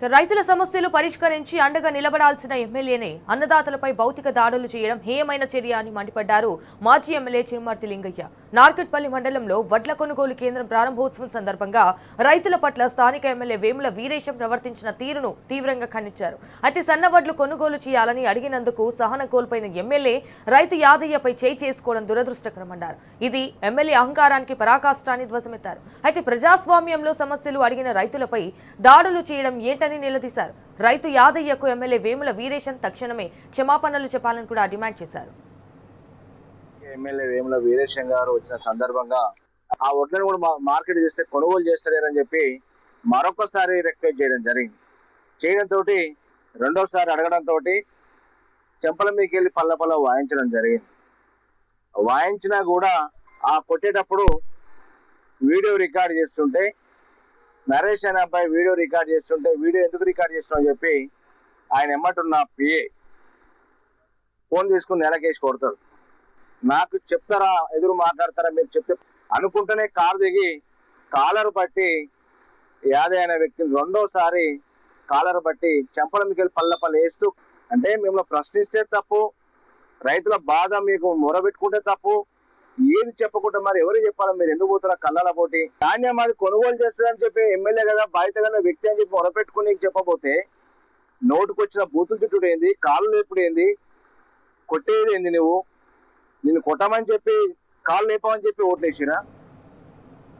రైతుల సమస్యలు పరిష్కరించి అండగా నిలబడాల్సిన ఎమ్మెల్యేనే అన్నదాతలపై భౌతిక దాడులు చేయడం హేయమైన చర్య అని మండిపడ్డారు మాజీ ఎమ్మెల్యే చిరుమర్తి లింగయ్య. నార్కట్పల్లి మండలంలో వడ్ల కొనుగోలు కేంద్రం ప్రారంభోత్సవం సందర్భంగా రైతుల పట్ల స్థానిక ఎమ్మెల్యే వేముల వీరేశం ప్రవర్తించిన తీరును తీవ్రంగా ఖండించారు. అయితే సన్న వడ్లు కొనుగోలు చేయాలని అడిగినందుకు సహనం కోల్పోయిన ఎమ్మెల్యే రైతు యాదయ్యపై చేయి చేసుకోవడం దురదృష్టకరమన్నారు. ఇది ఎమ్మెల్యే అహంకారానికి పరాకాష్టాన్ని ధ్వజమెత్తారు. అయితే ప్రజాస్వామ్యంలో సమస్యలు అడిగిన రైతులపై దాడులు చేయడం ఏంటని నిలదీశారు. రైతు యాదయ్యకు ఎమ్మెల్యే వేముల వీరేశం తక్షణమే క్షమాపణలు చెప్పాలని కూడా డిమాండ్ చేశారు. ఎమ్మెల్యే వేముల వీరేశం గారు వచ్చిన సందర్భంగా ఆ వడ్లను కూడా మార్కెట్ చేస్తే కొనుగోలు చేస్తారని చెప్పి మరొకసారి రిక్వెస్ట్ చేయడంతో రెండోసారి అడగడంతో చెంపల మీదకి వెళ్ళి పల్ల వాయించడం జరిగింది. వాయించినా కూడా ఆ కొట్టేటప్పుడు వీడియో రికార్డ్ చేస్తుంటే నరేష్ అనే అబ్బాయి వీడియో రికార్డ్ చేస్తుంటే వీడియో ఎందుకు రికార్డ్ చేస్తామని చెప్పి ఆయన ఎమ్మటున్న పిఏ ఫోన్ తీసుకుని నెలకేసి కొడతాడు. నాకు చెప్తారా, ఎదురు మాట్లాడతారా మీరు చెప్తే అనుకుంటేనే కారు దిగి కాలర్ పట్టి యాదయ్య అనే వ్యక్తిని రెండోసారి కాలర్ పట్టి చెంపల మిగిలి పల్ల వేస్తూ, అంటే మిమ్మల్ని ప్రశ్నిస్తే తప్పు, రైతుల బాధ మీకు మొరబెట్టుకుంటే తప్పు, ఏది చెప్పకుండా మరి ఎవరు చెప్పాలి, మీరు ఎందుకు పోతారా కళ్ళల పోటీ, ధాన్యం అది కొనుగోలు చేస్తుందని చెప్పి ఎమ్మెల్యే కదా బాధ్యత కదా వ్యక్తి అని చెప్పి మొరపెట్టుకుని చెప్పబోతే నోటుకొచ్చిన బూతులు తిట్టుడు ఏంది, కాళ్ళు లేపుడు ఏంది, కొట్టేది ఏంది, నిన్ను కొట్టమని చెప్పి కాళ్ళు లేపమని చెప్పి ఓట్లేసిరా.